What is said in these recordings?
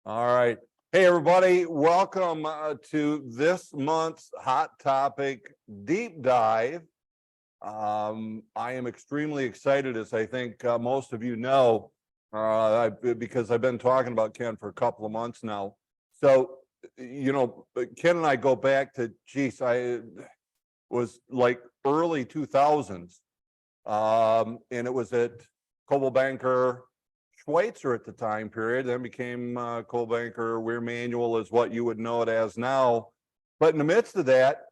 All right. Hey, everybody. Welcome to this month's Hot Topic Deep Dive. I am extremely excited, as I think most of you know, because I've been talking about Ken for a couple of months now. So, Ken and I go back to, I was like early 2000s. And it was at Coldwell Banker Schweitzer at the time period, then became Coldwell Banker Weir Manual is what you would know it as now. But in the midst of that,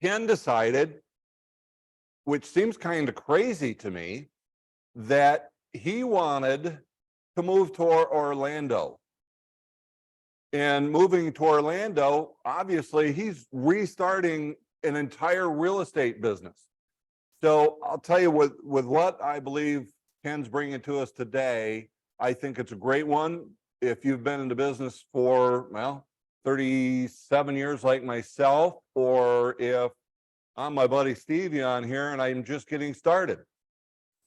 Ken decided, which seems kind of crazy to me, that he wanted to move to Orlando. And moving to Orlando, obviously, he's restarting an entire real estate business. So I'll tell you, with what I believe Ken's bringing to us today, I think it's a great one. If you've been in the business for, 37 years like myself, or if I'm my buddy Stevie on here and I'm just getting started.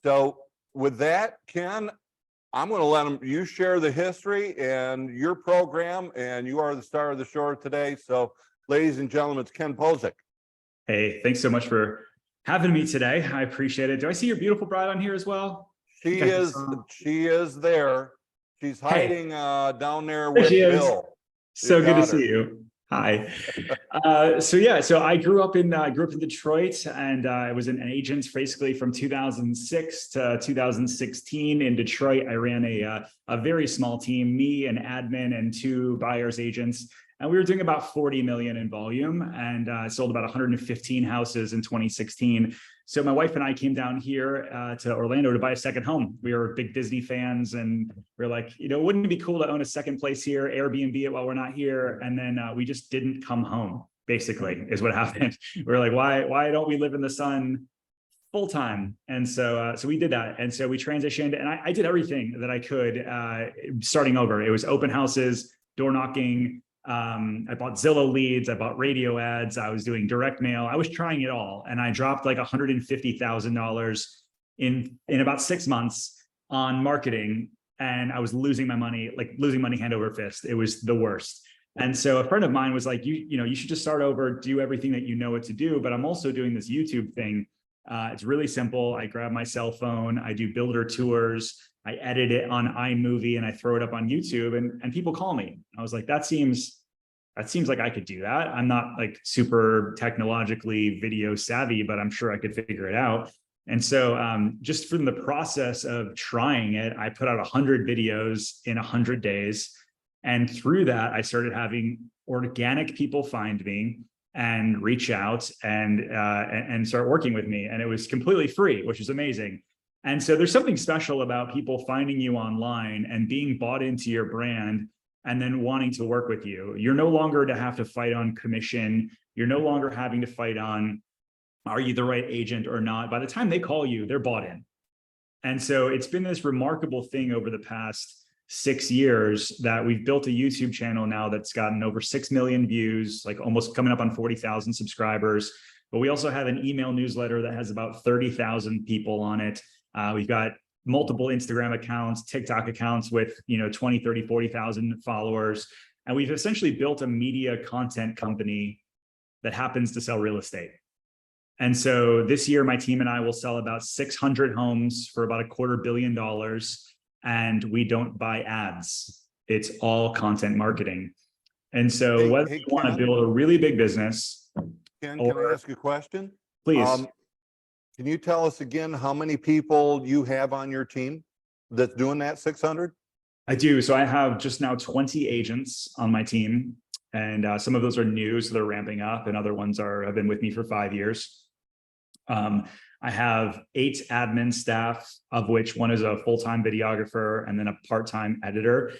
So with that, Ken, I'm going to let you share the history and your program, and you are the star of the show today. So ladies and gentlemen, it's Ken Pozek. Hey, thanks so much for having me today. I appreciate it. Do I see your beautiful bride on here as well? She is there. She's hiding down there with Bill. So good to see you. Hi. So I grew up in Detroit, and I was an agent basically from 2006 to 2016 in Detroit. I ran a very small team, me, an admin, and two buyers agents. And we were doing about 40 million in volume, and sold about 115 houses in 2016. So my wife and I came down here to Orlando to buy a second home. We were big Disney fans, and we are like, wouldn't it be cool to own a second place here, Airbnb it while we're not here? And then we just didn't come home, basically, is what happened. We were like, why don't we live in the sun full time? And so we did that. And so we transitioned, and I did everything that I could starting over. It was open houses, door knocking. I bought Zillow leads, I bought radio ads, I was doing direct mail, I was trying it all. And I dropped like $150,000 in about 6 months on marketing. And I was losing my money, like losing money hand over fist. It was the worst. And so a friend of mine was like, you should just start over, do everything that you know what to do. But I'm also doing this YouTube thing. It's really simple. I grab my cell phone, I do builder tours, I edit it on iMovie, and I throw it up on YouTube, and people call me. I was like, that seems like I could do that. I'm not like super technologically video savvy, but I'm sure I could figure it out. And so just from the process of trying it, I put out 100 videos in 100 days. And through that, I started having organic people find me and reach out and start working with me. And it was completely free, which is amazing. And so there's something special about people finding you online and being bought into your brand and then wanting to work with you. You're no longer to have to fight on commission. You're no longer having to fight on, are you the right agent or not? By the time they call you, they're bought in. And so it's been this remarkable thing over the past 6 years that we've built a YouTube channel now that's gotten over 6 million views, like almost coming up on 40,000 subscribers. But we also have an email newsletter that has about 30,000 people on it. We've got multiple Instagram accounts, TikTok accounts with 20, 30, 40,000 followers. And we've essentially built a media content company that happens to sell real estate. And so this year, my team and I will sell about 600 homes for about $250 million. And we don't buy ads. It's all content marketing. And so whether you want to build a really big business. Ken, can I ask you a question? Please. Can you tell us again how many people you have on your team that's doing that 600? I do. So I have just now 20 agents on my team, and some of those are new, so they're ramping up, and other ones have been with me for 5 years. I have 8 admin staff, of which one is a full-time videographer and then a part-time editor.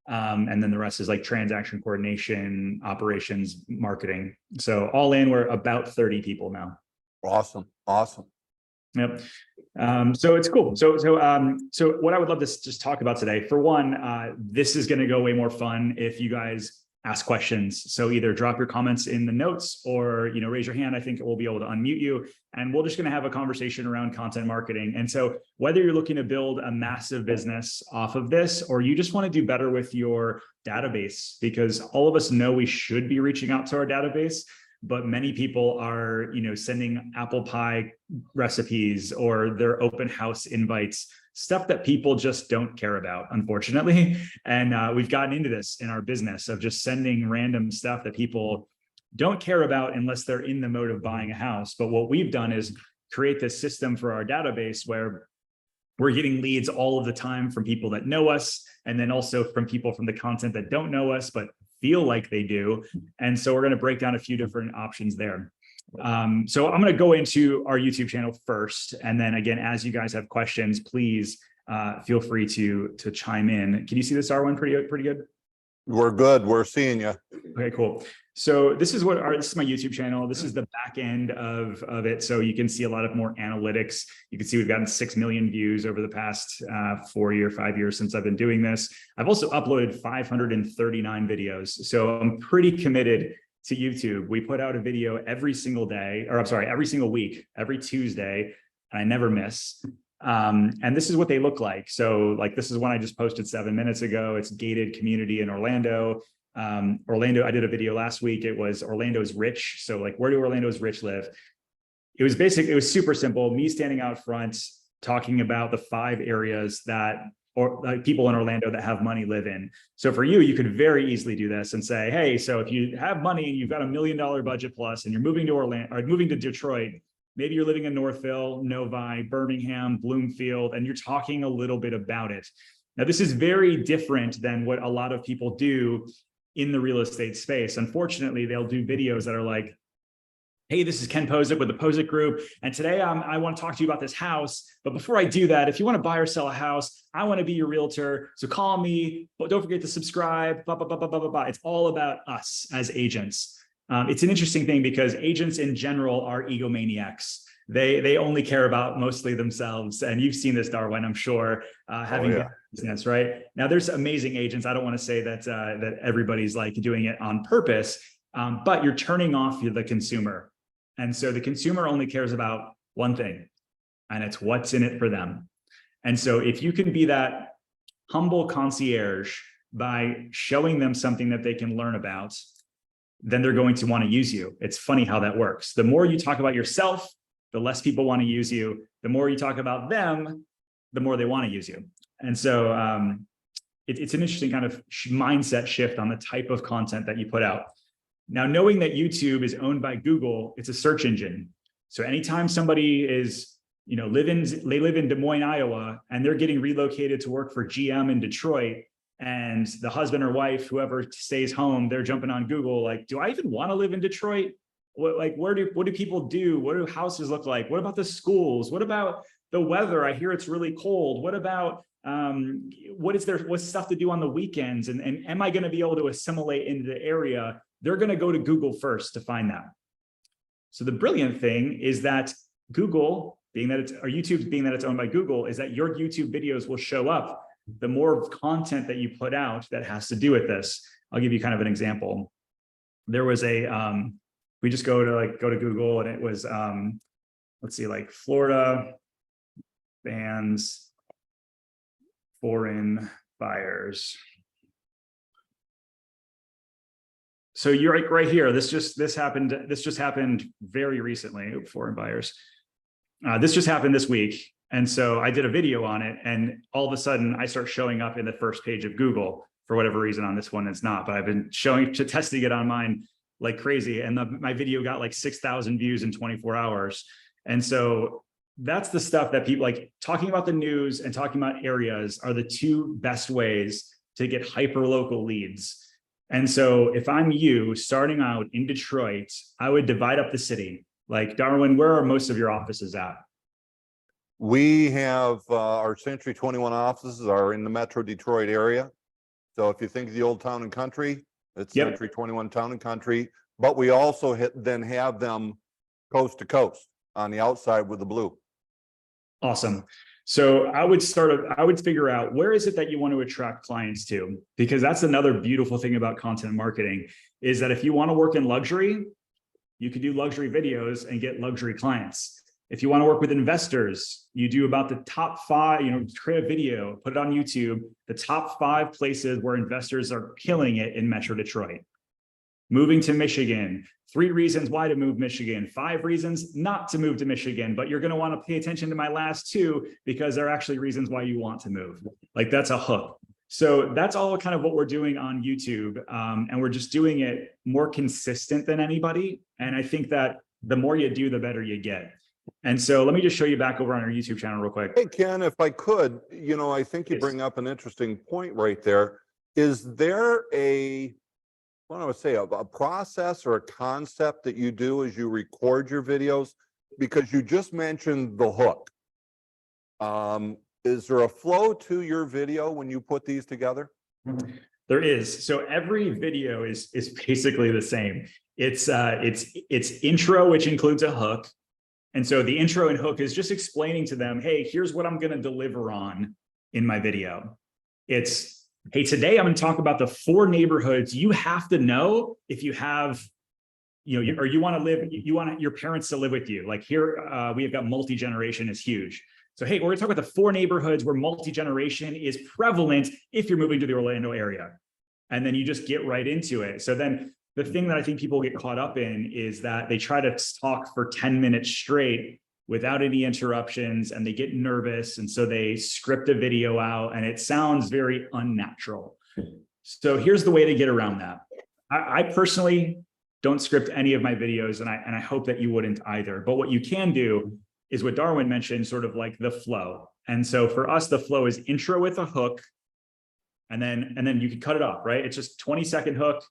And then the rest is like transaction coordination, operations, marketing. So all in, we're about 30 people now. Awesome. Yep. So it's cool. So what I would love to just talk about today, for one, this is going to go way more fun if you guys ask questions. So either drop your comments in the notes or, raise your hand. I think we'll be able to unmute you, and we're just going to have a conversation around content marketing. And so whether you're looking to build a massive business off of this, or you just want to do better with your database, because all of us know we should be reaching out to our database, but many people are, sending apple pie recipes or their open house invites, stuff that people just don't care about, unfortunately. And we've gotten into this in our business of just sending random stuff that people don't care about unless they're in the mode of buying a house. But what we've done is create this system for our database where we're getting leads all of the time from people that know us, and then also from people from the content that don't know us, but feel like they do. And so we're going to break down a few different options there. So I'm going to go into our YouTube channel first. And then again, as you guys have questions, please feel free to chime in. Can you see this, Arwen, pretty good? We're good. We're seeing you. Okay, cool. So this is this is my YouTube channel. This is the back end of it. So you can see a lot of more analytics. You can see we've gotten 6 million views over the past 5 years since I've been doing this. I've also uploaded 539 videos. So I'm pretty committed to YouTube. We put out a video every single day, or I'm sorry, every single week, every Tuesday, and I never miss. And this is what they look like. So like, this is one I just posted 7 minutes ago. It's gated community in Orlando. Orlando, I did a video last week. It was Orlando's rich. So like, where do Orlando's rich live? It was super simple. Me standing out front, talking about the 5 areas that people in Orlando that have money live in. So for you, you could very easily do this and say, hey, so if you have money and you've got $1 million budget plus, and you're moving to Orlando or moving to Detroit, maybe you're living in Northville, Novi, Birmingham, Bloomfield, and you're talking a little bit about it. Now, this is very different than what a lot of people do in the real estate space. Unfortunately, they'll do videos that are like, hey, this is Ken Pozek with the Pozek Group, and today I want to talk to you about this house. But before I do that, if you want to buy or sell a house, I want to be your realtor. So call me, but don't forget to subscribe, blah, blah, blah, blah, blah, blah, blah. It's all about us as agents. It's an interesting thing because agents in general are egomaniacs. They only care about mostly themselves. And you've seen this, Darwin, I'm sure, having been in business, right? Now, there's amazing agents. I don't want to say that everybody's like doing it on purpose, but you're turning off the consumer. And so the consumer only cares about one thing, and it's what's in it for them. And so if you can be that humble concierge by showing them something that they can learn about, then they're going to want to use you. It's funny how that works. The more you talk about yourself, the less people want to use you. The more you talk about them, the more they want to use you. And so it's an interesting kind of mindset shift on the type of content that you put out. Now, knowing that YouTube is owned by Google, it's a search engine. So anytime somebody is, they live in Des Moines, Iowa, and they're getting relocated to work for GM in Detroit, and the husband or wife, whoever stays home, they're jumping on Google, like, do I even want to live in Detroit? What do people do? What do houses look like? What about the schools? What about the weather? I hear it's really cold. What about what's stuff to do on the weekends? And am I going to be able to assimilate into the area? They're going to go to Google first to find that. So the brilliant thing is that Google, YouTube being that it's owned by Google, is that your YouTube videos will show up the more content that you put out that has to do with this. I'll give you kind of an example. There was we just go to Google, and it was, let's see, like Florida bans foreign buyers. So you're like right here. This just happened very recently. Foreign buyers. This just happened this week. And so I did a video on it, and all of a sudden I start showing up in the first page of Google. For whatever reason on this one, it's not, but I've been testing it on mine like crazy. And my video got like 6,000 views in 24 hours. And so that's the stuff that people like. Talking about the news and talking about areas are the 2 best ways to get hyper local leads. And so if I'm you starting out in Detroit, I would divide up the city. Like, Darwin, where are most of your offices at? We have our Century 21 offices are in the Metro Detroit area. So if you think of the old Town and Country, it's Century 21 Town and Country. But we also then have them coast to coast on the outside with the blue. Awesome. So I would figure out where is it that you want to attract clients to, because that's another beautiful thing about content marketing is that if you want to work in luxury, you can do luxury videos and get luxury clients. If you want to work with investors, you do about the top 5, create a video, put it on YouTube, the top 5 places where investors are killing it in Metro Detroit. Moving to Michigan, 3 reasons why to move Michigan, 5 reasons not to move to Michigan, but you're going to want to pay attention to my last 2 because they're actually reasons why you want to move. Like that's a hook. So that's all kind of what we're doing on YouTube. And we're just doing it more consistent than anybody. And I think that the more you do, the better you get. And so let me just show you back over on our YouTube channel real quick. Hey, Ken, if I could, I think you bring up an interesting point right there. Is there what I would say, a process or a concept that you do as you record your videos? Because you just mentioned the hook. Is there a flow to your video when you put these together? There is. So every video is basically the same. It's intro, which includes a hook. And so the intro and hook is just explaining to them, hey, here's what I'm going to deliver on in my video. It's, hey, today I'm going to talk about the 4 neighborhoods you have to know if you have, or you want to live, you want your parents to live with you. Like here, we have got multi-generation is huge. So, hey, we're going to talk about the 4 neighborhoods where multi-generation is prevalent if you're moving to the Orlando area. And then you just get right into it. So then the thing that I think people get caught up in is that they try to talk for 10 minutes straight without any interruptions, and they get nervous. And so they script a video out and it sounds very unnatural. So here's the way to get around that. I personally don't script any of my videos, and I hope that you wouldn't either. But what you can do is what Darwin mentioned, sort of like the flow. And so for us, the flow is intro with a hook, and then you can cut it off, right? It's just 20-second hook,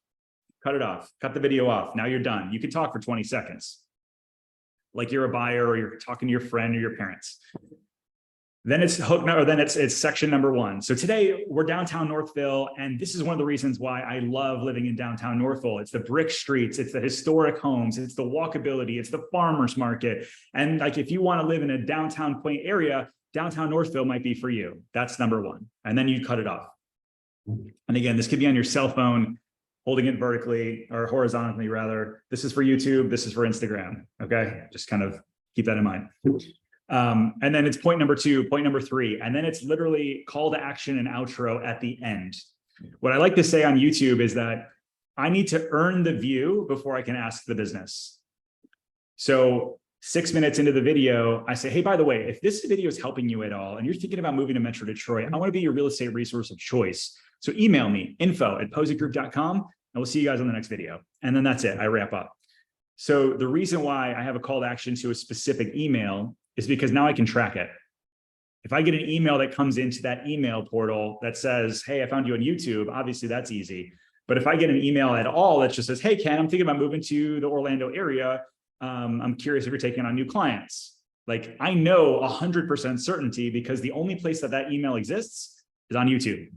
cut it off, cut the video off. Now you're done. You can talk for 20 seconds. Like you're a buyer or you're talking to your friend or your parents. Then it's hook, or then it's section number 1. So today we're downtown Northville, and this is one of the reasons why I love living in downtown Northville. It's the brick streets, it's the historic homes, it's the walkability, it's the farmers market. And like if you want to live in a downtown quaint area, downtown Northville might be for you. That's number 1. And then you cut it off. And again, this could be on your cell phone, holding it vertically or horizontally rather. This is for YouTube, this is for Instagram. Okay, just kind of keep that in mind. And then it's point number 2, point number 3, and then it's literally call to action and outro at the end. What I like to say on YouTube is that I need to earn the view before I can ask the business. So 6 minutes into the video, I say, hey, by the way, if this video is helping you at all, and you're thinking about moving to Metro Detroit, I want to be your real estate resource of choice. So email me, info@pozekgroup.com, and we'll see you guys on the next video. And then that's it, I wrap up. So the reason why I have a call to action to a specific email is because now I can track it. If I get an email that comes into that email portal that says, hey, I found you on YouTube, obviously that's easy. But if I get an email at all that just says, hey, Ken, I'm thinking about moving to the Orlando area. I'm curious if you're taking on new clients. Like I know 100% certainty because the only place that that email exists is on YouTube.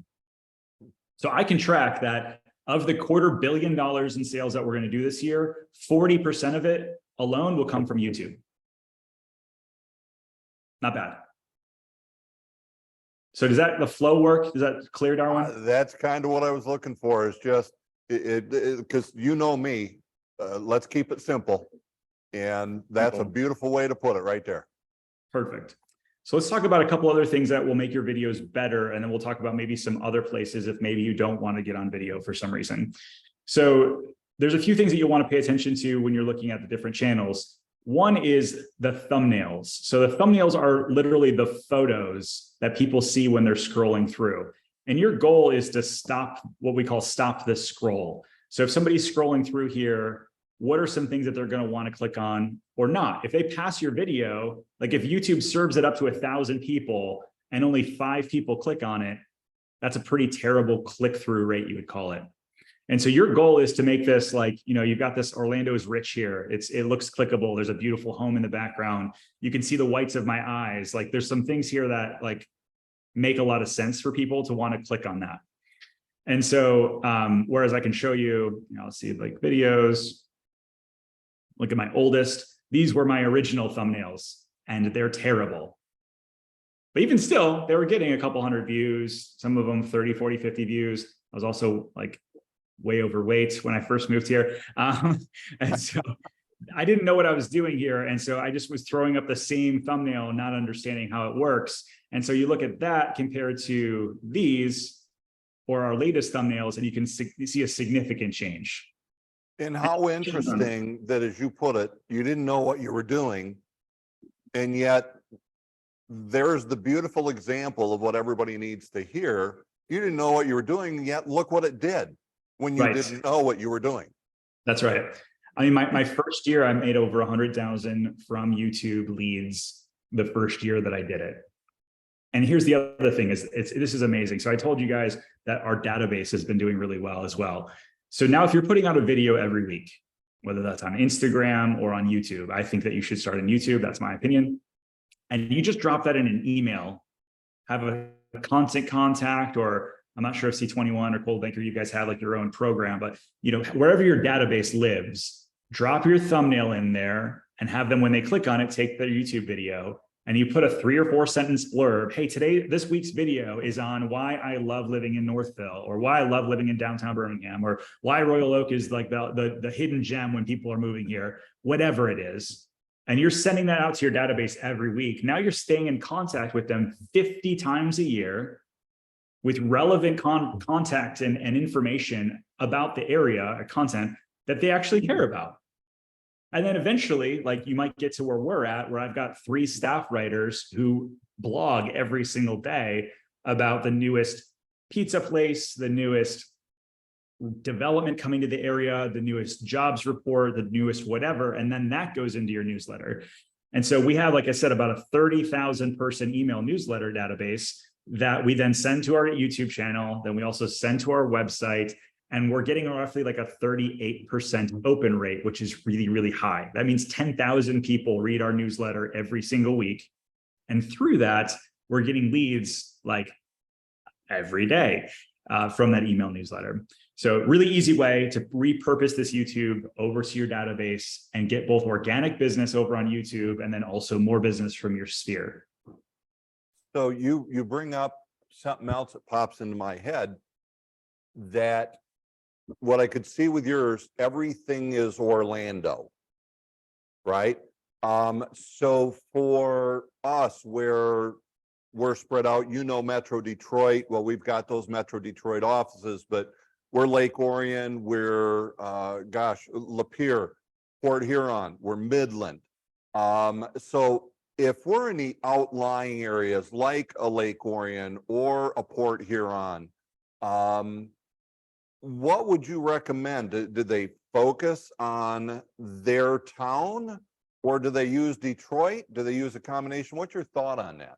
So I can track that of the $250 million in sales that we're going to do this year, 40% of it alone will come from YouTube. Not bad. So does that, the flow work? Is that clear, Darwin? That's kind of what I was looking for, is just because you know me, let's keep it simple. And that's a beautiful way to put it right there. Perfect. So let's talk about a couple other things that will make your videos better. And then we'll talk about maybe some other places if maybe you don't want to get on video for some reason. So there's a few things that you'll want to pay attention to when you're looking at the different channels. One is the thumbnails. So the thumbnails are literally the photos that people see when they're scrolling through. And your goal is to stop what we call stop the scroll. So if somebody's scrolling through here, what are some things that they're going to want to click on or not? If they pass your video, like if YouTube serves it up to 1,000 people and only 5 people click on it, that's a pretty terrible click-through rate, you would call it. And so your goal is to make this like, you've got this Orlando is rich here. It looks clickable. There's a beautiful home in the background. You can see the whites of my eyes. Like there's some things here that like make a lot of sense for people to want to click on that. And so, whereas I can show you, let's see like videos, look at my oldest, these were my original thumbnails and they're terrible. But even still, they were getting a couple hundred views, some of them 30, 40, 50 views. I was also like way overweight when I first moved here. And so I didn't know what I was doing here. And so I just was throwing up the same thumbnail, not understanding how it works. And so you look at that compared to these or our latest thumbnails, and you can see a significant change. And how interesting that, as you put it, you didn't know what you were doing. And yet there's the beautiful example of what everybody needs to hear. You didn't know what you were doing, yet look what it did when you didn't know what you were doing. That's right. I mean, my first year, I made over 100,000 from YouTube leads the first year that I did it. And here's the other thing is this is amazing. So I told you guys that our database has been doing really well as well. So now if you're putting out a video every week, whether that's on Instagram or on YouTube, I think that you should start on YouTube. That's my opinion. And you just drop that in an email, have a constant contact, or I'm not sure if C21 or Cold Banker, you guys have like your own program, but you know, wherever your database lives, drop your thumbnail in there and have them, when they click on it, take their YouTube video, and you put a 3 or 4 sentence blurb. Hey, this week's video is on why I love living in Northville, or why I love living in downtown Birmingham, or why Royal Oak is like the hidden gem when people are moving here, whatever it is. And you're sending that out to your database every week. Now you're staying in contact with them 50 times a year with relevant contact and information about the area or content that they actually care about. And then eventually, like, you might get to where we're at, where I've got 3 staff writers who blog every single day about the newest pizza place, the newest development coming to the area, the newest jobs report, the newest whatever, and then that goes into your newsletter. And so we have, like I said, about a 30,000 person email newsletter database that we then send to our YouTube channel. Then we also send to our website, and we're getting roughly like a 38% open rate, which is really, really high. That means 10,000 people read our newsletter every single week. And through that, we're getting leads like every day from that email newsletter. So really easy way to repurpose this YouTube over to your database and get both organic business over on YouTube and then also more business from your sphere. So you bring up something else that pops into my head, that what I could see with yours, everything is Orlando, right? So for us, where we're spread out, you know, Metro Detroit, well, we've got those Metro Detroit offices, but we're Lake Orion, we're, Lapeer, Port Huron, we're Midland. So if we're in the outlying areas like a Lake Orion or a Port Huron, what would you recommend? Do they focus on their town, or do they use Detroit? Do they use a combination? What's your thought on that?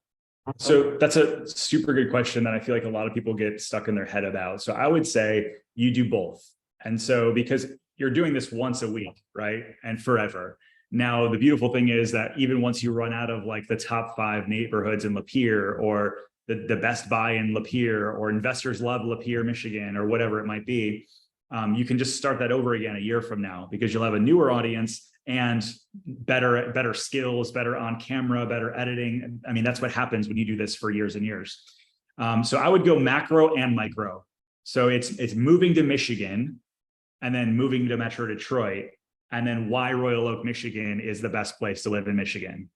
So that's a super good question that I feel like a lot of people get stuck in their head about. So I would say you do both. And so because you're doing this once a week, right? And forever. Now, the beautiful thing is that even once you run out of like the top 5 neighborhoods in Lapeer, or the Best Buy in Lapeer, or Investors Love Lapeer, Michigan, or whatever it might be, you can just start that over again a year from now, because you'll have a newer audience and better skills, better on camera, better editing. I mean, that's what happens when you do this for years and years. So I would go macro and micro. So it's moving to Michigan and then moving to Metro Detroit, and then why Royal Oak, Michigan is the best place to live in Michigan.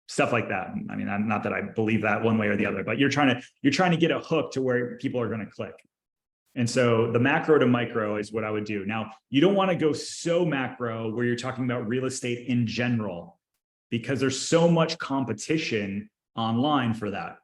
Stuff like that. I mean, not that I believe that one way or the other, but you're trying to get a hook to where people are going to click. And so the macro to micro is what I would do. Now, you don't want to go so macro where you're talking about real estate in general, because there's so much competition online for that.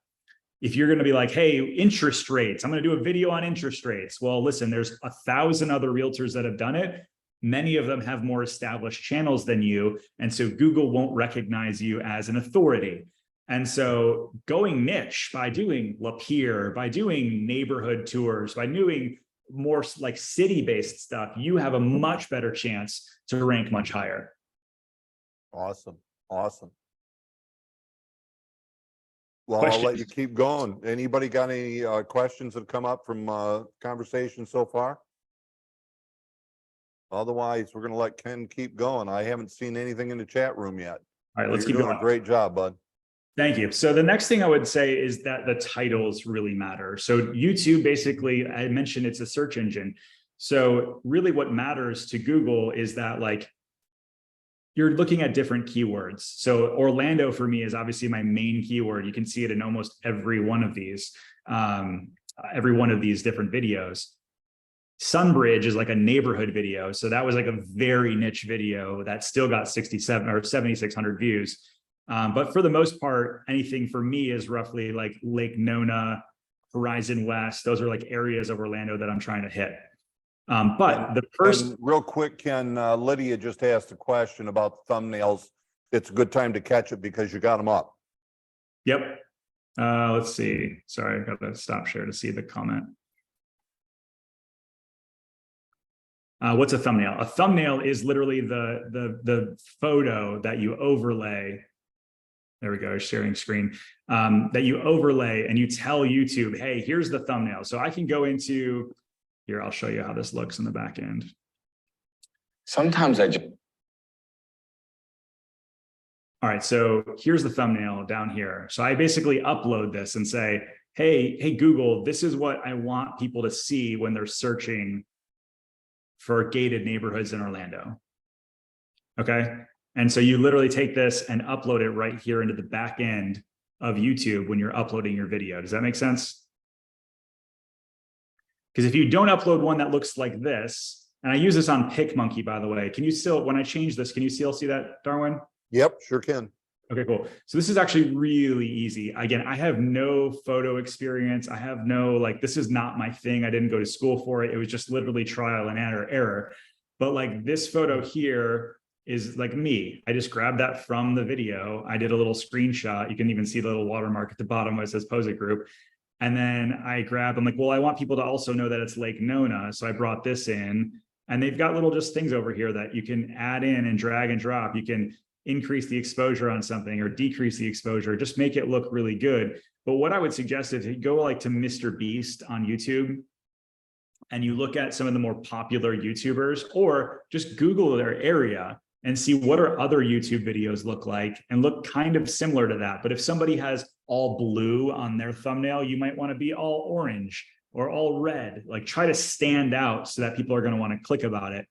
If you're going to be like, hey, interest rates, I'm going to do a video on interest rates. Well, listen, there's 1,000 other realtors that have done it. Many of them have more established channels than you. And so Google won't recognize you as an authority. And so going niche by doing Lapeer, by doing neighborhood tours, by doing more like city-based stuff, you have a much better chance to rank much higher. Awesome. Awesome. Well, Questions? I'll let you keep going. Anybody got any questions that have come up from conversation so far? Otherwise, we're going to let Ken keep going. I haven't seen anything in the chat room yet. All right, let's You're keep doing going. a great job, bud. Thank you. So the next thing I would say is that the titles really matter. So YouTube, basically, I mentioned it's a search engine. So really what matters to Google is that like you're looking at different keywords. So Orlando for me is obviously my main keyword. You can see it in almost every one of these different videos. Sunbridge is like a neighborhood video. So that was like a very niche video that still got 67 or 7,600 views. But for the most part, anything for me is roughly like Lake Nona, Horizon West. Those are like areas of Orlando that I'm trying to hit. But the first, and real quick, Ken, Lydia just asked a question about thumbnails. It's a good time to catch it because you got them up. Yep. Let's see. Sorry, I got to stop share to see the comment. What's a thumbnail? A thumbnail is literally the photo that you overlay. There we go, sharing screen. That you overlay and you tell YouTube, hey, here's the thumbnail. So I can go into here. I'll show you how this looks in the back end. Sometimes I just. All right, so here's the thumbnail down here. So I basically upload this and say, hey, Google, this is what I want people to see when they're searching for gated neighborhoods in Orlando. Okay. And so you literally take this and upload it right here into the back end of YouTube when you're uploading your video. Does that make sense? Because if you don't upload one that looks like this, and I use this on PicMonkey, by the way, can you still, when I change this, can you still see that, Darwin? Yep, sure can. Okay, cool. So this is actually really easy. Again, I have no photo experience. I have no, like, this is not my thing. I didn't go to school for it. It was just literally trial and error. But like this photo here is like me. I just grabbed that from the video. I did a little screenshot. You can even see the little watermark at the bottom where it says Pozek Group. And then I grabbed, I'm like, well, I want people to also know that it's Lake Nona. So I brought this in, and they've got little just things over here that you can add in and drag and drop. You can increase the exposure on something or decrease the exposure, just make it look really good. But what I would suggest is you go like to Mr. Beast on YouTube and you look at some of the more popular YouTubers, or just Google their area and see what are other YouTube videos look like and look kind of similar to that. But if somebody has all blue on their thumbnail, you might want to be all orange or all red, like try to stand out so that people are going to want to click about it.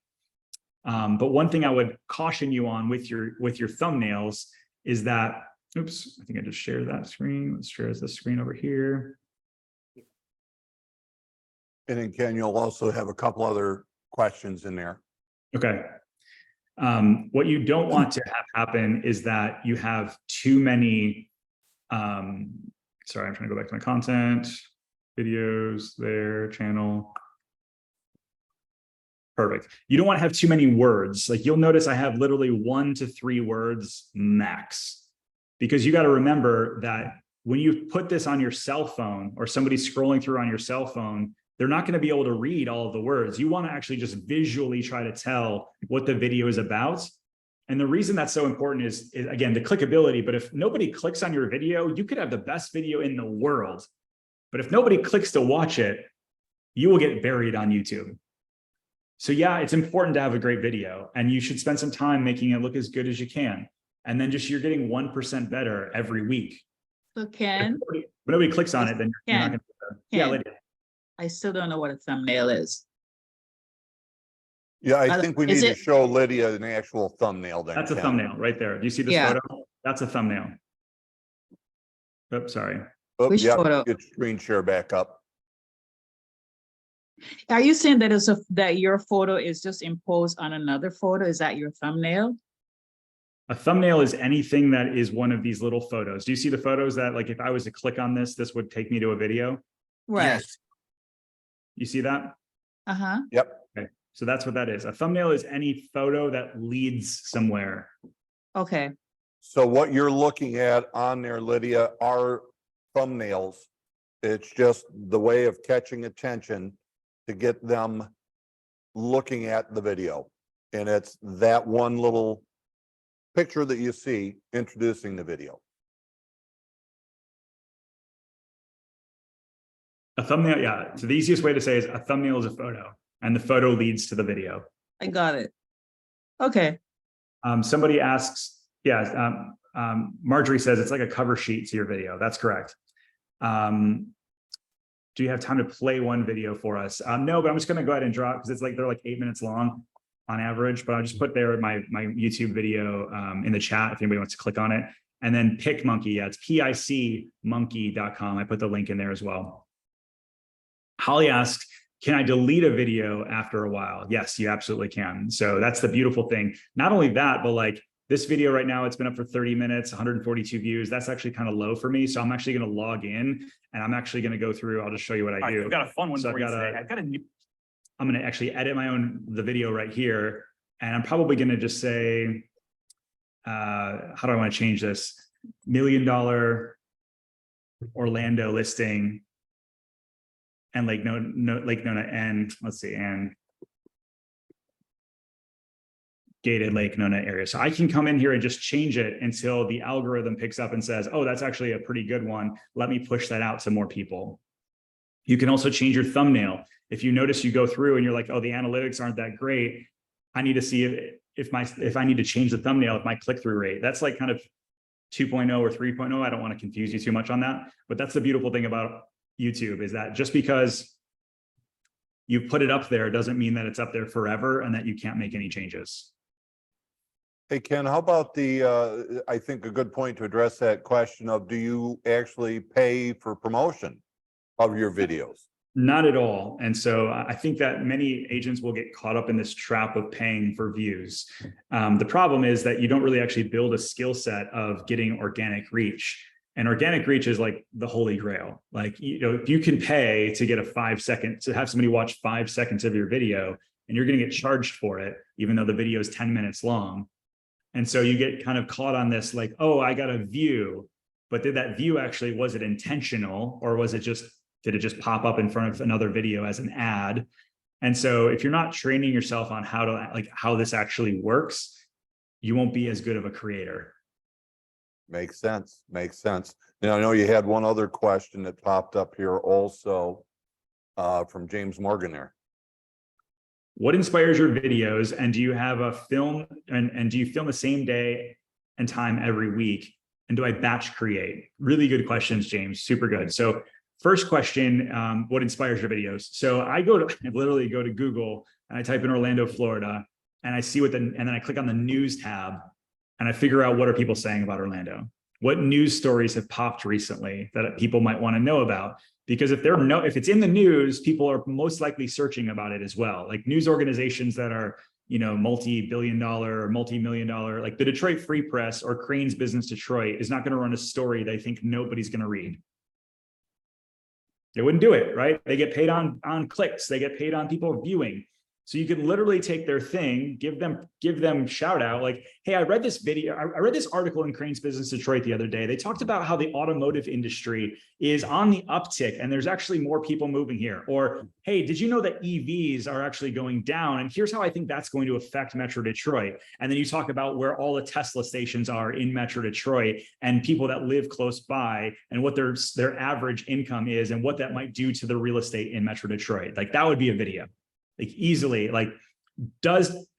But one thing I would caution you on with your thumbnails is that, oops, I think I just shared that screen. Let's share this screen over here. And then Ken, you'll also have a couple other questions in there. Okay. What you don't want to have happen is that you have too many, sorry, I'm trying to go back to my content, videos there, channel. Perfect. You don't want to have too many words. Like you'll notice I have literally 1 to 3 words max, because you got to remember that when you put this on your cell phone or somebody's scrolling through on your cell phone, they're not going to be able to read all of the words. You want to actually just visually try to tell what the video is about. And the reason that's so important is again, the clickability. But if nobody clicks on your video, you could have the best video in the world. But if nobody clicks to watch it, you will get buried on YouTube. So yeah, it's important to have a great video, and you should spend some time making it look as good as you can. And then just, you're getting 1% better every week. So Ken, If nobody clicks on it, then you're not going to. Yeah, Lydia. I still don't know what a thumbnail is. Yeah, I think we need to it- show Lydia an actual thumbnail then. That's a Ken. thumbnail right there. Do you see this Yeah. photo? That's a thumbnail. Oops, sorry. Oh, Which yep, photo? get screen share back up. Are you saying that that your photo is just imposed on another photo? Is that your thumbnail? A thumbnail is anything that is one of these little photos. Do you see the photos that, like, if I was to click on this, this would take me to a video? Right. Yes. You see that? Uh-huh. Yep. Okay. So that's what that is. A thumbnail is any photo that leads somewhere. Okay. So what you're looking at on there, Lydia, are thumbnails. It's just the way of catching attention to get them looking at the video. And it's that one little picture that you see introducing the video. A thumbnail, yeah. So the easiest way to say is a thumbnail is a photo, and the photo leads to the video. I got it. Okay. Somebody asks, yeah, Marjorie says it's like a cover sheet to your video. That's correct. Do you have time to play one video for us? No, but I'm just going to go ahead and draw it because they're like 8 minutes long on average. But I'll just put there my YouTube video in the chat if anybody wants to click on it. And then PicMonkey, yeah, it's PICmonkey.com. I put the link in there as well. Holly asked, can I delete a video after a while? Yes, you absolutely can. So that's the beautiful thing. Not only that, but like this video right now, it's been up for 30 minutes, 142 views. That's actually kind of low for me. So I'm actually going to log in and I'm actually going to go through. I'll just show you what I do. I've got a fun one So for you today. I'm going to actually edit the video right here. And I'm probably going to just say, how do I want to change this? $1 million Orlando listing and Lake Nona and let's see, and gated Lake Nona area. So I can come in here and just change it until the algorithm picks up and says, oh, that's actually a pretty good one. Let me push that out to more people. You can also change your thumbnail. If you notice you go through and you're like, oh, the analytics aren't that great. I need to see if I need to change the thumbnail, if my click-through rate, that's like kind of 2.0 or 3.0. I don't want to confuse you too much on that, but that's the beautiful thing about YouTube is that just because you put it up there doesn't mean that it's up there forever and that you can't make any changes. Hey, Ken, how about I think a good point to address that question of, do you actually pay for promotion of your videos? Not at all. And so I think that many agents will get caught up in this trap of paying for views. The problem is that you don't really actually build a skill set of getting organic reach. And organic reach is like the holy grail. Like, you know, if you can pay to get to have somebody watch 5 seconds of your video and you're going to get charged for it, even though the video is 10 minutes long. And so you get kind of caught on this, like, oh, I got a view, but did that view actually, was it intentional or did it just pop up in front of another video as an ad? And so if you're not training yourself on how this actually works, you won't be as good of a creator. Makes sense. Makes sense. Now, I know you had one other question that popped up here also from James Morgan there. What inspires your videos? And do you have a film and do you film the same day and time every week? And do I batch create? Really good questions, James. Super good. So first question, what inspires your videos? So I literally go to Google and I type in Orlando, Florida, and I see and then I click on the news tab and I figure out what are people saying about Orlando? What news stories have popped recently that people might want to know about? Because if it's in the news, people are most likely searching about it as well. Like news organizations that are, you know, multi-billion-dollar or multi-million-dollar, like the Detroit Free Press or Crane's Business Detroit is not going to run a story they think nobody's going to read. They wouldn't do it, right? They get paid on clicks. They get paid on people viewing. So you can literally take their thing, give them shout out like, hey, I read this video. I read this article in Crane's Business Detroit the other day. They talked about how the automotive industry is on the uptick and there's actually more people moving here. Or, hey, did you know that EVs are actually going down? And here's how I think that's going to affect Metro Detroit. And then you talk about where all the Tesla stations are in Metro Detroit and people that live close by and what their average income is and what that might do to the real estate in Metro Detroit. Like that would be a video. Like easily, like,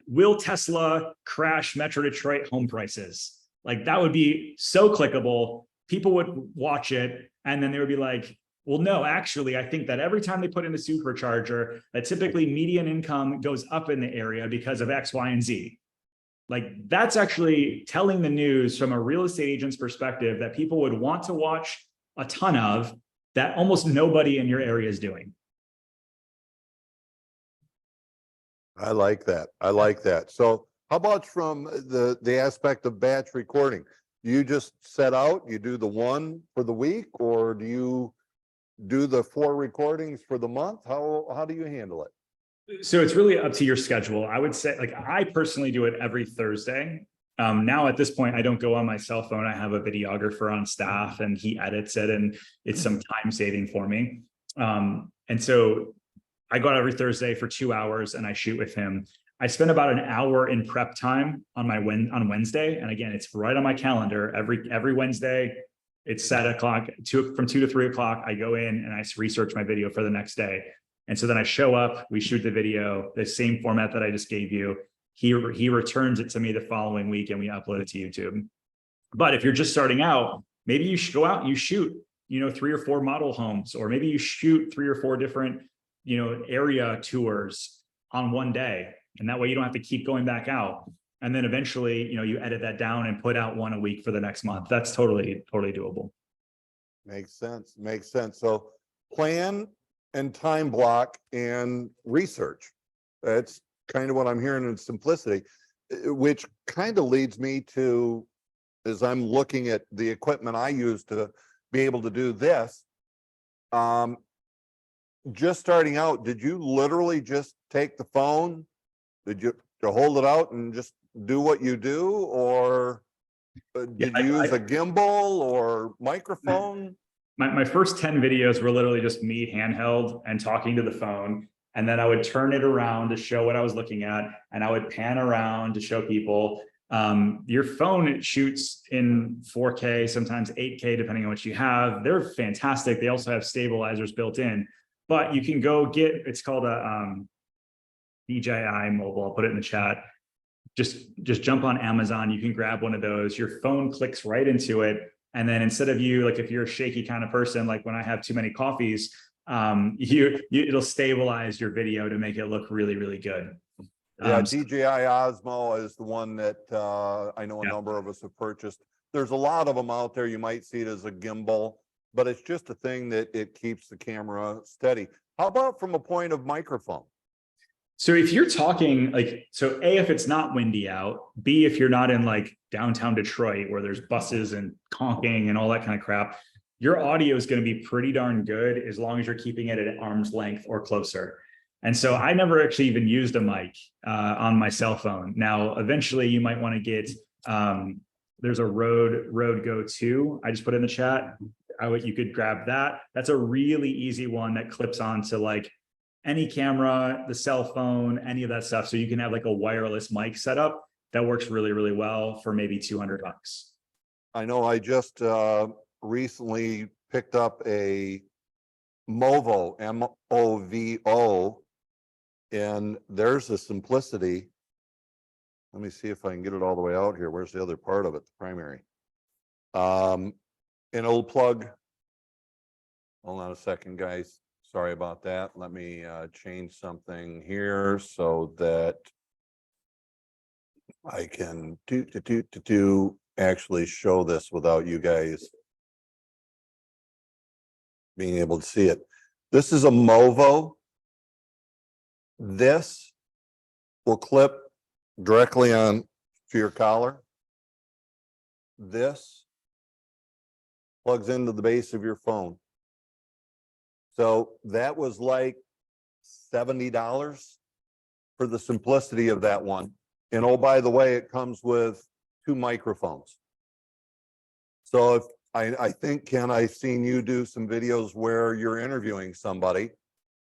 will Tesla crash Metro Detroit home prices? Like that would be so clickable. People would watch it and then they would be like, well, no, actually, I think that every time they put in a supercharger, that typically median income goes up in the area because of X, Y, and Z. Like that's actually telling the news from a real estate agent's perspective that people would want to watch a ton of that almost nobody in your area is doing. I like that. I like that. So how about from the aspect of batch recording? You just set out, you do the one for the week, or do you do the 4 recordings for the month? How do you handle it? So it's really up to your schedule. I would say, like, I personally do it every Thursday. Now at this point, I don't go on my cell phone. I have a videographer on staff and he edits it and it's some time saving for me. And so I go out every Thursday for 2 hours and I shoot with him. I spend about an hour in prep time on Wednesday. And again, it's right on my calendar. Every Wednesday, it's set o'clock, from 2 to 3 o'clock. I go in and I research my video for the next day. And so then I show up, we shoot the video, the same format that I just gave you. He returns it to me the following week and we upload it to YouTube. But if you're just starting out, maybe you should go out and you shoot, 3 or 4 model homes, or maybe you shoot 3 or 4 different, area tours on one day. And that way you don't have to keep going back out. And then eventually, you edit that down and put out 1 a week for the next month. That's totally doable. Makes sense. Makes sense. So plan and time block and research. That's kind of what I'm hearing in simplicity, which kind of leads me to, as I'm looking at the equipment I use to be able to do this, just starting out, did you literally just take the phone? Did you hold it out and just do what you do? Or did you use a gimbal or microphone? My first 10 videos were literally just me handheld and talking to the phone. And then I would turn it around to show what I was looking at. And I would pan around to show people. Your phone, it shoots in 4K, sometimes 8K, depending on what you have. They're fantastic. They also have stabilizers built in. But you can go get, it's called a DJI mobile. I'll put it in the chat. Just jump on Amazon. You can grab one of those. Your phone clicks right into it. And then instead of you, like if you're a shaky kind of person, like when I have too many coffees, it'll stabilize your video to make it look really, really good. Yeah, DJI Osmo is the one that I know a number of us have purchased. There's a lot of them out there. You might see it as a gimbal, but it's just a thing that it keeps the camera steady. How about from a point of microphone? So if you're talking so A, if it's not windy out, B, if you're not in like downtown Detroit where there's buses and honking and all that kind of crap, your audio is going to be pretty darn good as long as you're keeping it at arm's length or closer. And so I never actually even used a mic on my cell phone. Now, eventually you might want to get, there's a Rode Go 2. I just put in the chat. You could grab that. That's a really easy one that clips onto like any camera, the cell phone, any of that stuff. So you can have like a wireless mic setup that works really, really well for maybe $200. I know I just recently picked up a Movo, M-O-V-O, and there's a simplicity. Let me see if I can get it all the way out here. Where's the other part of it, the primary? An old plug. Hold on a second, guys. Sorry about that. Let me change something here so that I can actually show this without you guys being able to see it. This is a Movo. This will clip directly on to your collar. This plugs into the base of your phone. So that was like $70 for the simplicity of that one. And oh, by the way, it comes with 2 microphones. So if I think, Ken, I've seen you do some videos where you're interviewing somebody,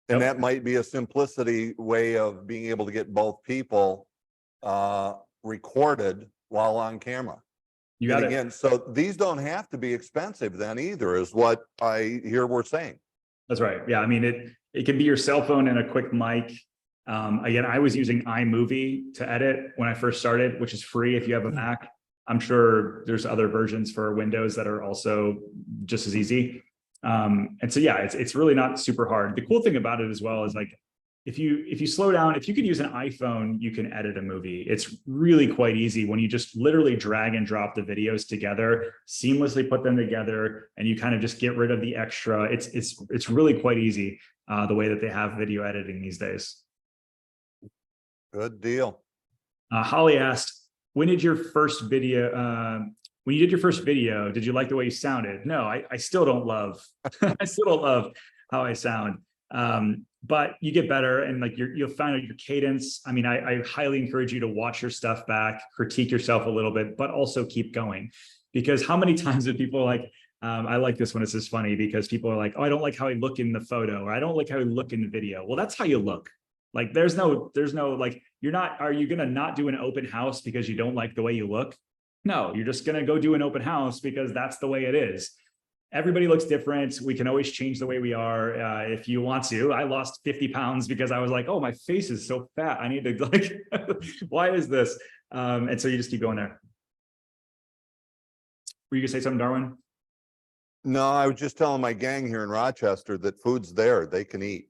and that might be a simplicity way of being able to get both people recorded while on camera. You got it. Again, so these don't have to be expensive then either, is what I hear we're saying. That's right. Yeah, I mean, it can be your cell phone and a quick mic. Again, I was using iMovie to edit when I first started, which is free if you have a Mac. I'm sure there's other versions for Windows that are also just as easy. And so, yeah, it's really not super hard. The cool thing about it as well is like, if you slow down, if you could use an iPhone, you can edit a movie. It's really quite easy when you just literally drag and drop the videos together, seamlessly put them together, and you kind of just get rid of the extra. It's really quite easy the way that they have video editing these days. Good deal. Holly asked, when did your first video? When you did your first video, did you like the way you sounded? No, I still don't love. I still don't love how I sound. But you get better, and like you'll find out your cadence. I mean, I highly encourage you to watch your stuff back, critique yourself a little bit, but also keep going. Because how many times have people like, I like this one, it's just funny because people are like, oh, I don't like how I look in the photo, or I don't like how I look in the video. Well, that's how you look. Like there's no like, are you gonna not do an open house because you don't like the way you look? No, you're just gonna go do an open house because that's the way it is. Everybody looks different. We can always change the way we are if you want to. I lost 50 pounds because I was like, oh, my face is so fat. I need to like, why is this? And so you just keep going there. Were you gonna say something, Darwin? No, I was just telling my gang here in Rochester that food's there. They can eat.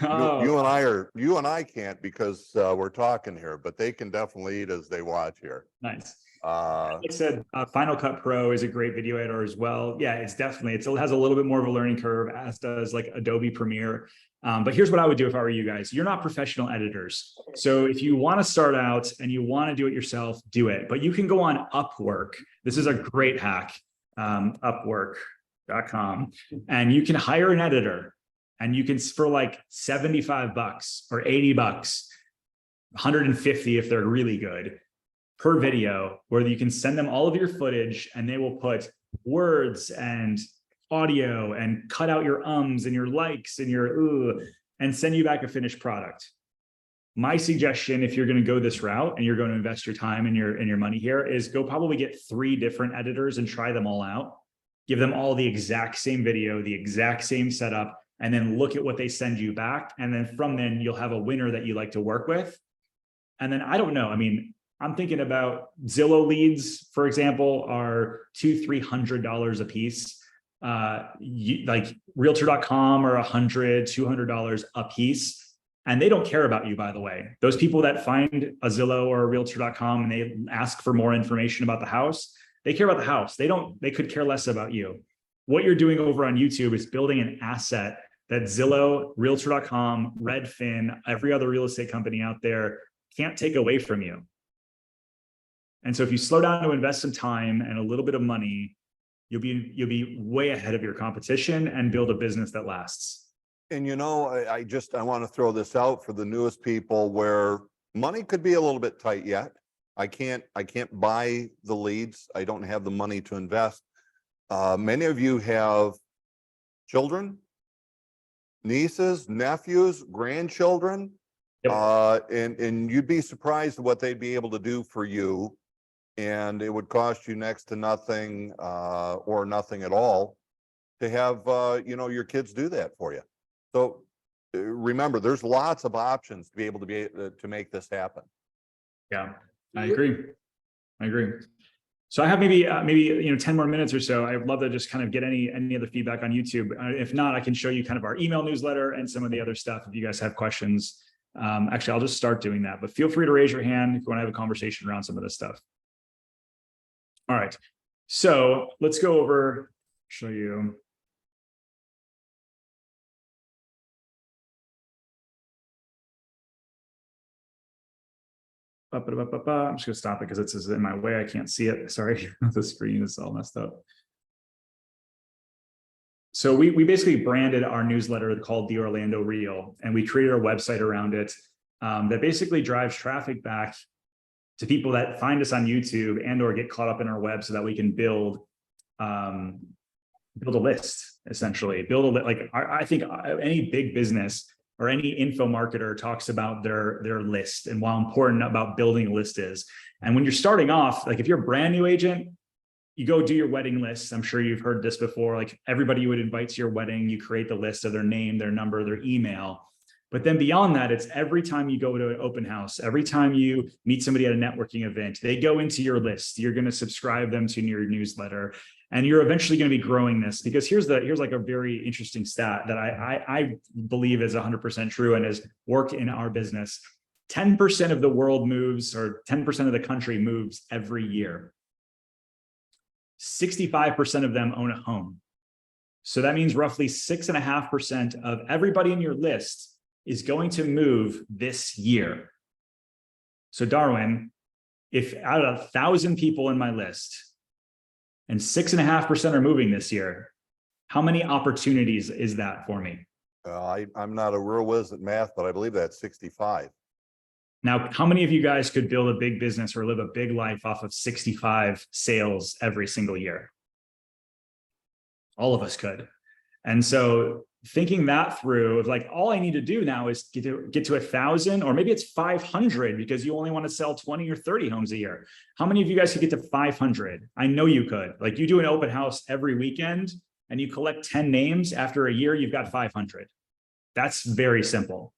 Oh, You and I can't because we're talking here, but they can definitely eat as they watch here. nice. Uh, Like I said, Final Cut Pro is a great video editor as well. Yeah, it has a little bit more of a learning curve, as does like Adobe Premiere. But here's what I would do if I were you guys. You're not professional editors. So if you want to start out and you want to do it yourself, do it. But you can go on Upwork. This is a great hack, upwork.com. And you can hire an editor and you can, for like $75 or $80, 150 if they're really good, per video, where you can send them all of your footage and they will put words and audio and cut out your ums and your likes and your ooh, and send you back a finished product. My suggestion, if you're going to go this route and you're going to invest your time and your money here, is go probably get 3 different editors and try them all out. Give them all the exact same video, the exact same setup, and then look at what they send you back. And then from then you'll have a winner that you like to work with. And then I don't know, I mean, I'm thinking about Zillow leads, for example, are $200-300 a piece. Like realtor.com are $100-200 a piece. And they don't care about you, by the way. Those people that find a Zillow or a realtor.com and they ask for more information about the house, they care about the house. They could care less about you. What you're doing over on YouTube is building an asset that Zillow, realtor.com, Redfin, every other real estate company out there can't take away from you. And so if you slow down to invest some time and a little bit of money, you'll be way ahead of your competition and build a business that lasts. and you know, I want to throw this out for the newest people where money could be a little bit tight yet. I can't buy the leads. I don't have the money to invest. Many of you have children, nieces, nephews, grandchildren. Yep. And you'd be surprised at what they'd be able to do for you. And it would cost you next to nothing or nothing at all to have your kids do that for you. So remember, there's lots of options to be able to make this happen. Yeah, I agree. So I have maybe 10 more minutes or so. I'd love to just kind of get any other feedback on YouTube. If not, I can show you kind of our email newsletter and some of the other stuff if you guys have questions. Actually, I'll just start doing that, but feel free to raise your hand if you want to have a conversation around some of this stuff. All right, so let's go over, show you. I'm just gonna stop it because it's in my way. I can't see it. Sorry, the screen is all messed up. So we basically branded our newsletter called The Orlando Reel, and we created a website around it that basically drives traffic back to people that find us on YouTube and or get caught up in our web so that we can build a list, essentially. I think any big business or any info marketer talks about their list and how important about building a list is. And when you're starting off, like if you're a brand new agent, you go do your wedding list. I'm sure you've heard this before, like everybody you would invite to your wedding, you create the list of their name, their number, their email. But then beyond that, it's every time you go to an open house, every time you meet somebody at a networking event, they go into your list. You're going to subscribe them to your newsletter, and you're eventually going to be growing this. Because here's like a very interesting stat that I believe is 100% true and has worked in our business. 10% of the world moves, or 10% of the country moves every year. 65% of them own a home. So that means roughly 6.5% of everybody in your list is going to move this year. So Darwin, if out of 1,000 people in my list and 6.5% are moving this year, how many opportunities is that for me? I'm not a real whiz at math, but I believe that's 65. Now, how many of you guys could build a big business or live a big life off of 65 sales every single year? All of us could. And so thinking that through, like all I need to do now is get to 1,000, or maybe it's 500 because you only want to sell 20 or 30 homes a year. How many of you guys could get to 500? I know you could. Like you do an open house every weekend and you collect 10 names. After a year, you've got 500. That's very simple.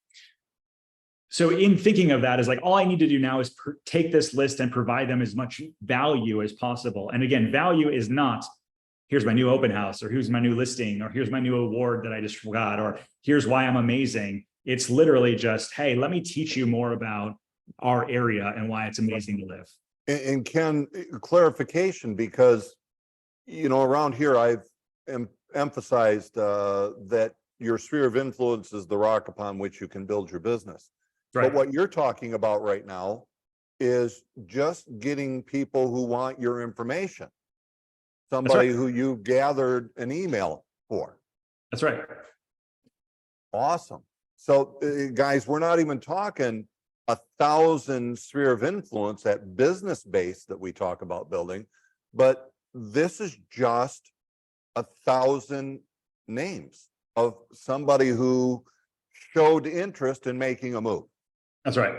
So in thinking of that is like, all I need to do now is take this list and provide them as much value as possible. And again, value is not, here's my new open house, or here's my new listing, or here's my new award that I just got, or here's why I'm amazing. It's literally just, hey, let me teach you more about our area and why it's amazing to live. And Ken, clarification, because, you know, around here, I've emphasized that your sphere of influence is the rock upon which you can build your business. Right. But what you're talking about right now is just getting people who want your information. Somebody right. who you gathered an email for. That's right. Awesome. So guys, we're not even talking 1,000 sphere of influence at business base that we talk about building, but this is just 1,000 names of somebody who showed interest in making a move. That's right.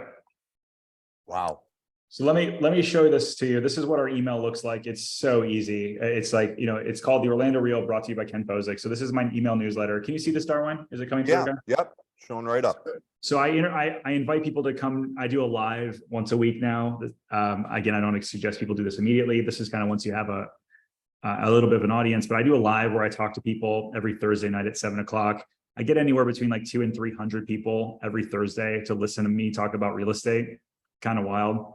Wow. So let me show this to you. This is what our email looks like. It's so easy. It's like, you know, it's called the Orlando Reel, brought to you by Ken Pozek. So this is my email newsletter. Can you see this, Darwin? Is it coming through? Yeah. Okay? Yep. Showing right up. So I invite people to come. I do a live once a week now. Again, I don't suggest people do this immediately. This is kind of once you have a little bit of an audience, but I do a live where I talk to people every Thursday night at 7 o'clock. I get anywhere between like 200 and 300 people every Thursday to listen to me talk about real estate. Kind of wild.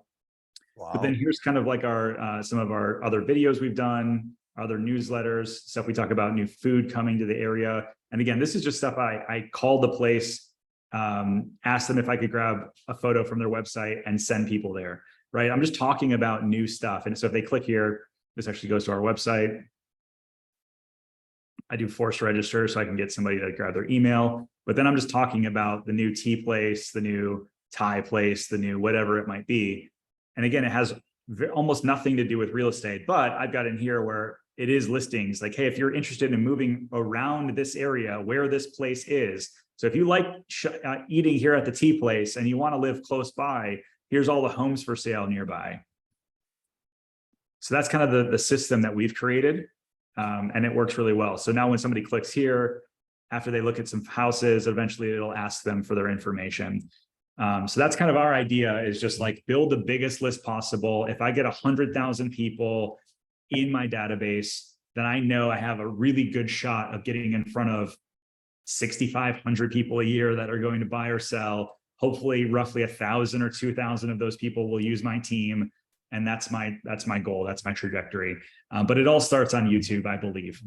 Wow. But then here's kind of like our some of our other videos we've done, other newsletters, stuff we talk about, new food coming to the area. And again, this is just stuff I called the place, asked them if I could grab a photo from their website and send people there, right? I'm just talking about new stuff. And so if they click here, this actually goes to our website. I do force register so I can get somebody to grab their email, but then I'm just talking about the new tea place, the new Thai place, the new whatever it might be. And again, it has almost nothing to do with real estate, but I've got in here where it is listings like, hey, if you're interested in moving around this area where this place is. So if you like eating here at the tea place and you want to live close by, here's all the homes for sale nearby. So that's kind of the system that we've created. And it works really well. So now when somebody clicks here, after they look at some houses, eventually it'll ask them for their information. So that's kind of our idea, is just like build the biggest list possible. If I get 100,000 people in my database, then I know I have a really good shot of getting in front of 6,500 people a year that are going to buy or sell. Hopefully roughly 1,000 or 2,000 of those people will use my team. And that's my goal. That's my trajectory. But it all starts on YouTube, I believe,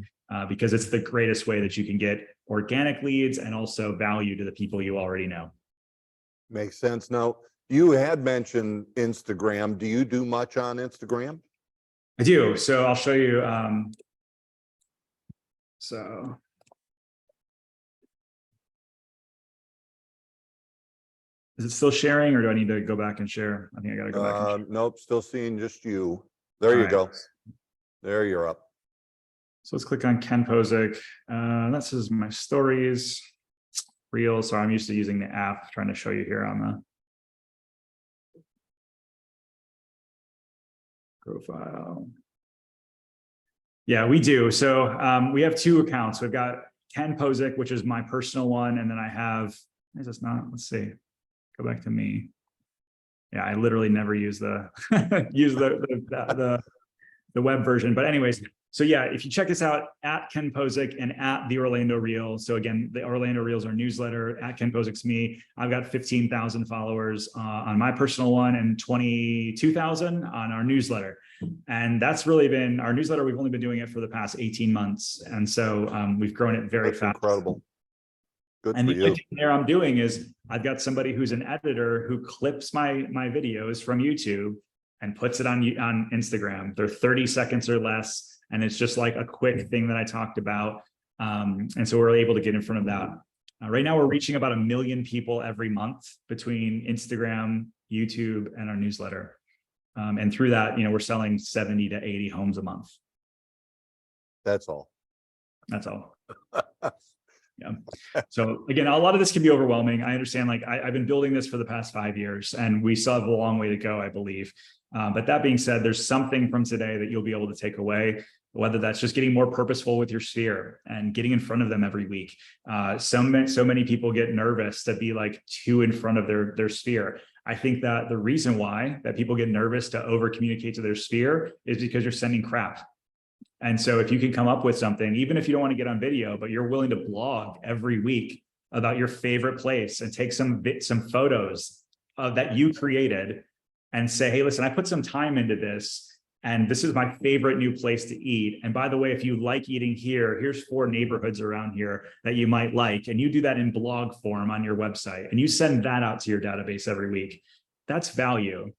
because it's the greatest way that you can get organic leads and also value to the people you already know. Makes sense. Now, you had mentioned Instagram. Do you do much on Instagram? I do. So I'll show you. So. Is it still sharing, or do I need to go back and share? I think I got to go back and share. Nope, still seeing just you. There you go. There you're up. So let's click on Ken Pozek. This is my stories. Reel. So I'm used to using the app, trying to show you here on the profile. Yeah, we do. So we have two accounts. We've got Ken Pozek, which is my personal one. And then I have, is this not? Let's see. Go back to me. Yeah, I literally never use the the web version. But anyways, so yeah, if you check us out at Ken Pozek and at the Orlando Reel. So again, the Orlando Reels are newsletter. At Ken Pozek's me. I've got 15,000 followers on my personal one and 22,000 on our newsletter. And that's really been our newsletter. We've only been doing it for the past 18 months. And so we've grown it very fast. Incredible. Good and for the you. other thing there I'm doing is I've got somebody who's an editor who clips my videos from YouTube and puts it on Instagram. They're 30 seconds or less. And it's just like a quick thing that I talked about. And so we're able to get in front of that. Right now, we're reaching about 1 million people every month between Instagram, YouTube, and our newsletter. And through that, we're selling 70 to 80 homes a month. That's all. That's all. Yeah. So again, a lot of this can be overwhelming. I understand, like I've been building this for the past 5 years and we still have a long way to go, I believe. But that being said, there's something from today that you'll be able to take away, whether that's just getting more purposeful with your sphere and getting in front of them every week. So many people get nervous to be like too in front of their sphere. I think that the reason why that people get nervous to over communicate to their sphere is because you're sending crap. And so if you can come up with something, even if you don't want to get on video, but you're willing to blog every week about your favorite place and take some photos that you created and say, hey, listen, I put some time into this and this is my favorite new place to eat. And by the way, if you like eating here, here's 4 neighborhoods around here that you might like. And you do that in blog form on your website and you send that out to your database every week. That's value.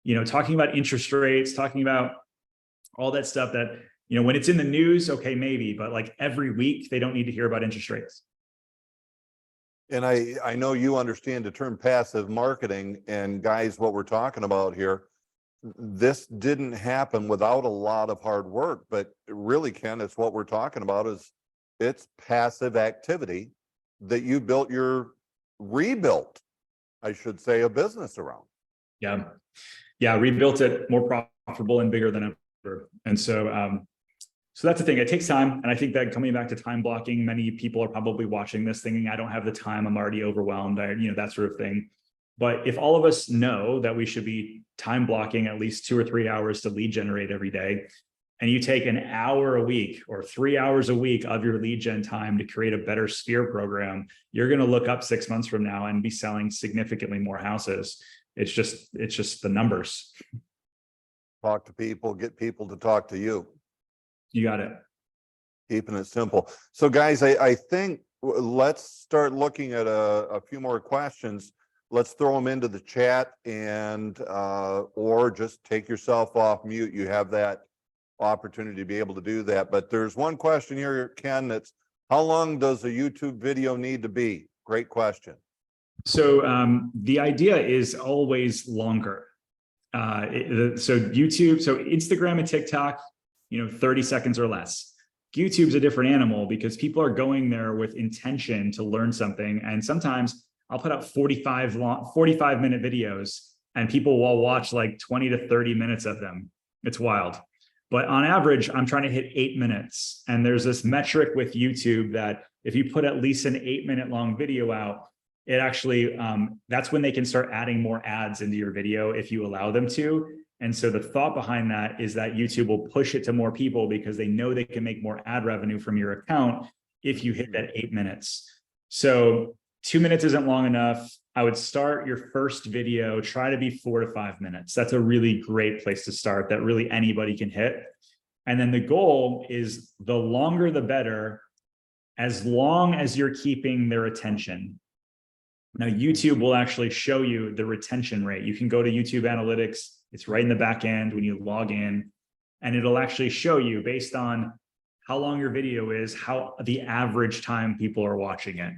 You know, talking about interest rates, talking about all that stuff that, you know, when it's in the news, okay, maybe, but like every week, they don't need to hear about interest rates. And I know you understand the term passive marketing, and guys, what we're talking about here, this didn't happen without a lot of hard work, but really, Ken, it's what we're talking about is it's passive activity that you rebuilt, I should say, a business around. Yeah. Yeah. Rebuilt it more profitable and bigger than ever. And so, so that's the thing. It takes time. And I think that coming back to time blocking, many people are probably watching this thinking, I don't have the time. I'm already overwhelmed. That sort of thing. But if all of us know that we should be time blocking at least 2 or 3 hours to lead generate every day, and you take an hour a week or 3 hours a week of your lead gen time to create a better sphere program, you're going to look up 6 months from now and be selling significantly more houses. It's just the numbers. Talk to people, get people to talk to you. You got it. Keeping it simple. So guys, I think let's start looking at a few more questions. Let's throw them into the chat and or just take yourself off mute. You have that opportunity to be able to do that. But there's one question here, Ken, that's how long does a YouTube video need to be? Great question. So the idea is always longer. So Instagram and TikTok, 30 seconds or less. YouTube's a different animal because people are going there with intention to learn something. And sometimes I'll put out 45-minute videos and people will watch like 20 to 30 minutes of them. It's wild. But on average, I'm trying to hit 8 minutes. And there's this metric with YouTube that if you put at least an 8-minute long video out, it actually, that's when they can start adding more ads into your video if you allow them to. And so the thought behind that is that YouTube will push it to more people because they know they can make more ad revenue from your account if you hit that 8 minutes. So 2 minutes isn't long enough. I would start your first video, try to be 4 to 5 minutes. That's a really great place to start that really anybody can hit. And then the goal is the longer, the better, as long as you're keeping their attention. Now, YouTube will actually show you the retention rate. You can go to YouTube Analytics. It's right in the back end when you log in, and it'll actually show you based on how long your video is, how the average time people are watching it.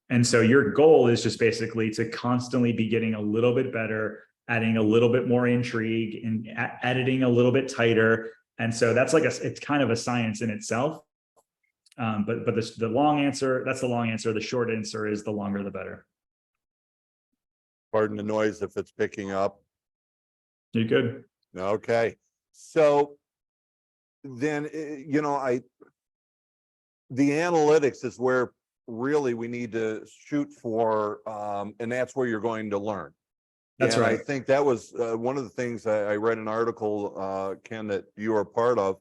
And so your goal is just basically to constantly be getting a little bit better, adding a little bit more intrigue and editing a little bit tighter. And so that's like it's kind of a science in itself. But the long answer, that's the long answer. The short answer is the longer, the better. Pardon the noise if it's picking up. You're good. Okay. So then, the analytics is where really we need to shoot for, and that's where you're going to learn. That's and right. I think that was one of the things I read an article, Ken, that you were part of,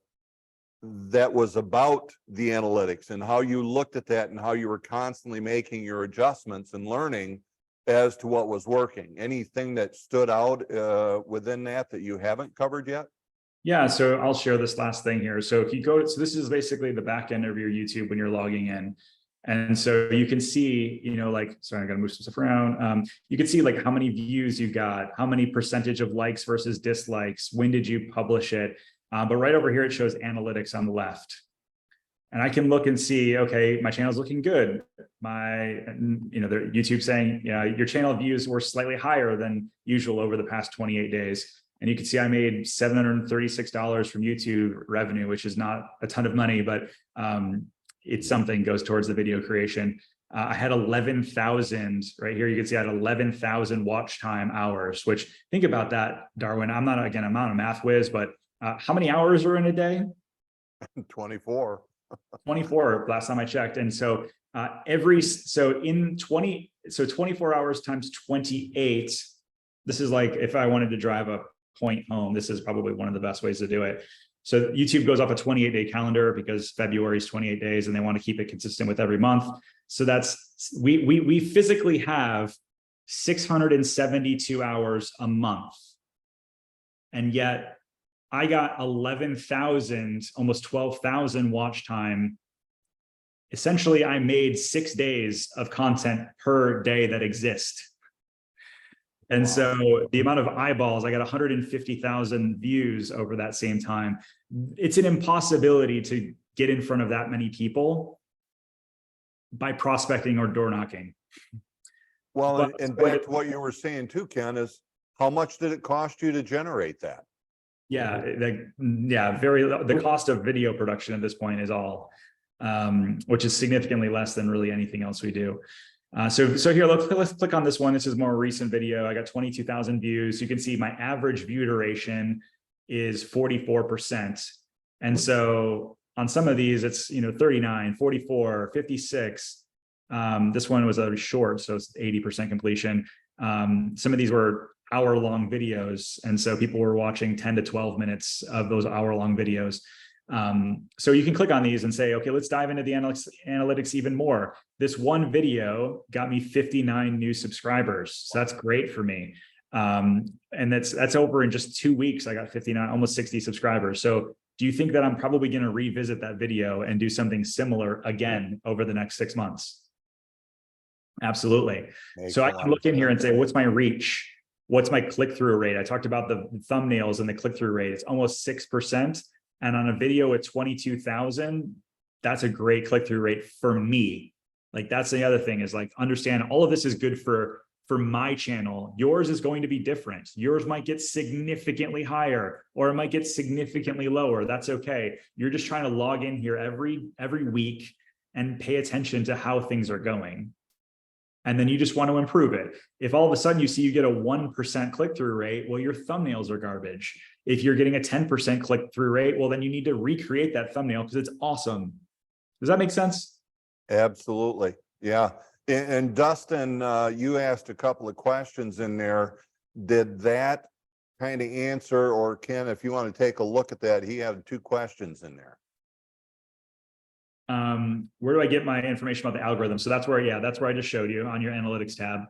that was about the analytics and how you looked at that and how you were constantly making your adjustments and learning as to what was working. Anything that stood out within that you haven't covered yet? Yeah, so I'll share this last thing here. So if you go, so this is basically the back end of your YouTube when you're logging in. And so you can see, sorry, I gotta move some stuff around. You can see like how many views you got, how many percentage of likes versus dislikes, when did you publish it? But right over here, it shows analytics on the left. And I can look and see, okay, my channel's looking good. YouTube saying, your channel views were slightly higher than usual over the past 28 days. And you can see I made $736 from YouTube revenue, which is not a ton of money, but it's something goes towards the video creation. I had 11,000 right here. You can see I had 11,000 watch time hours, which think about that, Darwin. I'm not a math whiz, but how many hours are in a day? 24. 24 last time I checked. And so in 24 hours times 28, this is like if I wanted to drive a point home, this is probably one of the best ways to do it. So YouTube goes off a 28-day calendar because February is 28 days and they want to keep it consistent with every month. So that's, we physically have 672 hours a month. And yet I got 11,000, almost 12,000 watch time. Essentially, I made 6 days of content per day that exist. And Wow. so the amount of eyeballs, I got 150,000 views over that same time. It's an impossibility to get in front of that many people by prospecting or door knocking. Well, But- and back to what you were saying too, Ken, is how much did it cost you to generate that? Yeah, the cost of video production at this point is all, which is significantly less than really anything else we do. So here, let's click on this one. This is a more recent video. I got 22,000 views. You can see my average view duration is 44%. And so on some of these, it's 39, 44, 56. This one was a short, so it's 80% completion. Some of these were hour-long videos, and so people were watching 10 to 12 minutes of those hour-long videos. So you can click on these and say, okay, let's dive into the analytics even more. This one video got me 59 new subscribers. So that's great for me. And that's over in just 2 weeks. I got 59, almost 60 subscribers. So do you think that I'm probably going to revisit that video and do something similar again over the next 6 months? Absolutely. So I can look in here and say, what's my reach? What's my click-through rate? I talked about the thumbnails and the click-through rate. It's almost 6%. And on a video at 22,000, that's a great click-through rate for me. Like, that's the other thing, is like, understand all of this is good for my channel. Yours is going to be different. Yours might get significantly higher, or it might get significantly lower. That's okay. You're just trying to log in here every week and pay attention to how things are going. And then you just want to improve it. If all of a sudden you see you get a 1% click-through rate, well, your thumbnails are garbage. If you're getting a 10% click-through rate, well, then you need to recreate that thumbnail because it's awesome. Does that make sense? Absolutely. Yeah. And Dustin, you asked a couple of questions in there. Did that kind of answer, or Ken, if you want to take a look at that, he had 2 questions in there. Where do I get my information about the algorithm? So that's where I just showed you on your analytics tab.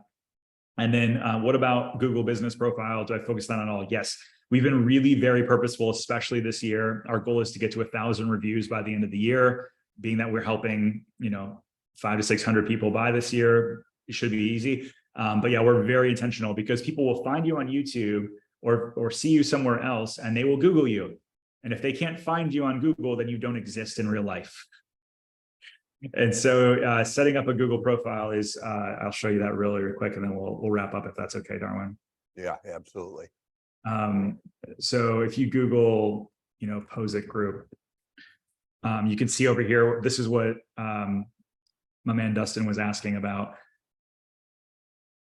And then what about Google Business Profile? Do I focus that on all? Yes, we've been really very purposeful, especially this year. Our goal is to get to 1,000 reviews by the end of the year, being that we're helping, 500 to 600 people buy this year. It should be easy. But yeah, we're very intentional because people will find you on YouTube or see you somewhere else and they will Google you. And if they can't find you on Google, then you don't exist in real life. And so setting up a Google profile is, I'll show you that really quick and then we'll wrap up if that's okay, Darwin. Yeah, absolutely. So if you Google, Pozek group, you can see over here, this is what my man Dustin was asking about.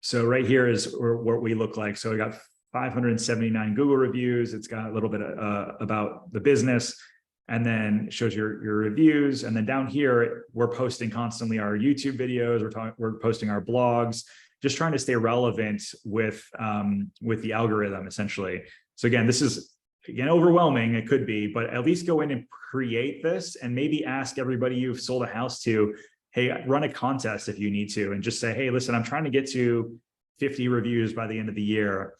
So right here is what we look like. So we got 579 Google reviews. It's got a little bit about the business. And then it shows your reviews. And then down here, we're posting constantly our YouTube videos. We're posting our blogs, just trying to stay relevant with the algorithm, essentially. So again, this is overwhelming. It could be, but at least go in and create this and maybe ask everybody you've sold a house to, hey, run a contest if you need to, and just say, hey, listen, I'm trying to get to 50 reviews by the end of the year.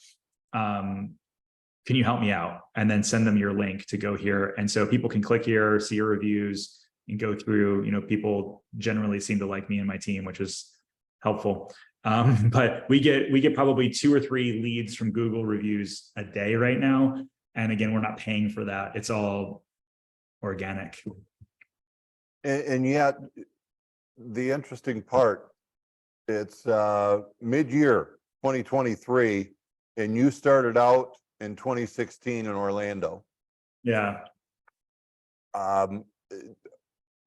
Can you help me out? And then send them your link to go here. And so people can click here, see your reviews and go through, people generally seem to like me and my team, which is helpful. But we get probably 2 or 3 leads from Google reviews a day right now. And again, we're not paying for that. It's all organic. And yet the interesting part, it's mid-year 2023, and you started out in 2016 in Orlando. Yeah.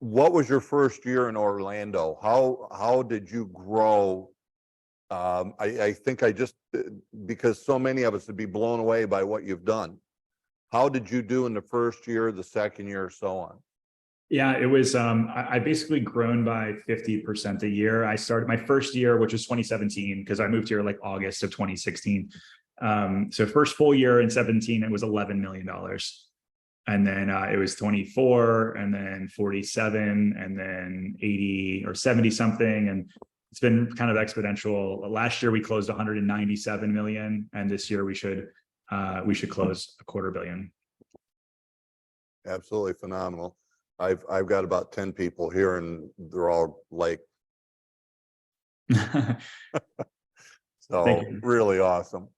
what was your first year in Orlando? How did you grow? I think because so many of us would be blown away by what you've done. How did you do in the first year, the second year, so on? Yeah, it was, I basically grown by 50% a year. I started my first year, which was 2017, because I moved here like August of 2016. So first full year in 17, it was $11 million. And then it was 24, and then 47, and then 80 or 70 something. And it's been kind of exponential. Last year we closed 197 million, and this year we should close $250 million. Absolutely phenomenal. I've got about 10 people here, and they're all like, so really awesome.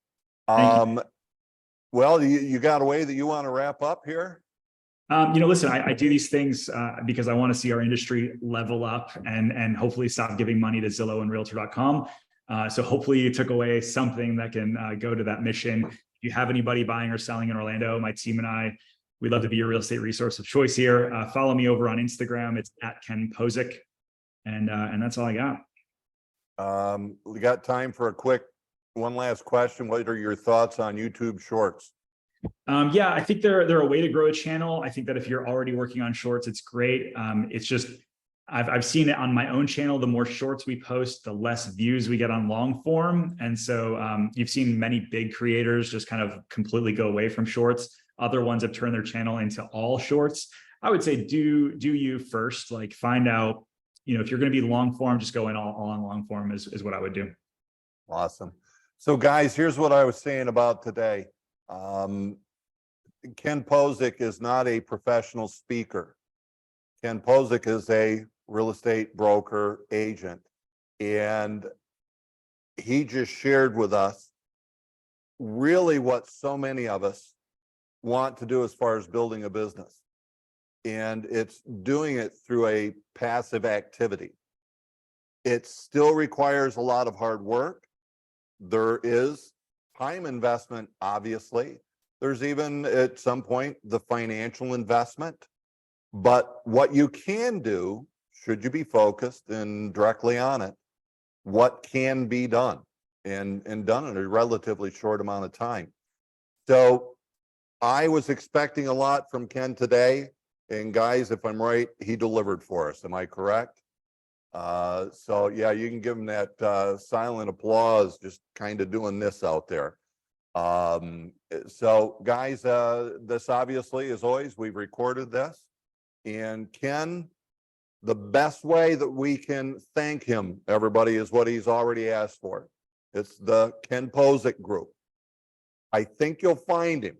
Well, you got a way that you want to wrap up here? Listen, I do these things because I want to see our industry level up and hopefully stop giving money to Zillow and Realtor.com. So hopefully you took away something that can go to that mission. If you have anybody buying or selling in Orlando, my team and I, we'd love to be your real estate resource of choice here. Follow me over on Instagram. It's @KenPozek. And that's all I got. We got time for one last question. What are your thoughts on YouTube Shorts? Yeah, I think they're a way to grow a channel. I think that if you're already working on shorts, it's great. It's just, I've seen it on my own channel. The more shorts we post, the less views we get on long form. And so you've seen many big creators just kind of completely go away from shorts. Other ones have turned their channel into all shorts. I would say do you first, like find out, if you're going to be long form, just go in all on long form is what I would do. Awesome. So guys, here's what I was saying about today. Ken Pozek is not a professional speaker. Ken Pozek is a real estate broker agent, and he just shared with us really what so many of us want to do as far as building a business. And it's doing it through a passive activity. It still requires a lot of hard work. There is time investment, obviously. There's even at some point the financial investment. But what you can do, should you be focused and directly on it, what can be done and done in a relatively short amount of time. So I was expecting a lot from Ken today. And guys, if I'm right, he delivered for us. Am I correct? So yeah, you can give him that silent applause, just kind of doing this out there. So guys, this obviously, as always, we've recorded this. And Ken, the best way that we can thank him, everybody, is what he's already asked for. It's the Ken Pozek group. I think you'll find him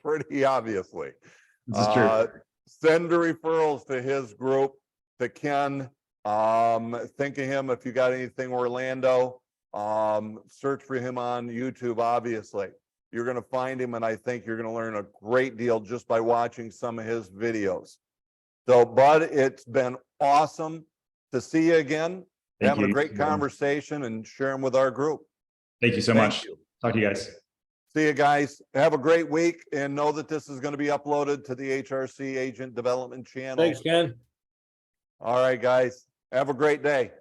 pretty obviously. This is true. Send the referrals to his group, to Ken. Think of him if you got anything Orlando. Search for him on YouTube, obviously. You're going to find him, and I think you're going to learn a great deal just by watching some of his videos. So, Bud, it's been awesome to see you again. Having a great conversation and sharing with our group. Thank you so much. Talk to you guys. See you guys. Have a great week, and know that this is going to be uploaded to the HRC Agent Development channel. Thanks, Ken. All right, guys. Have a great day.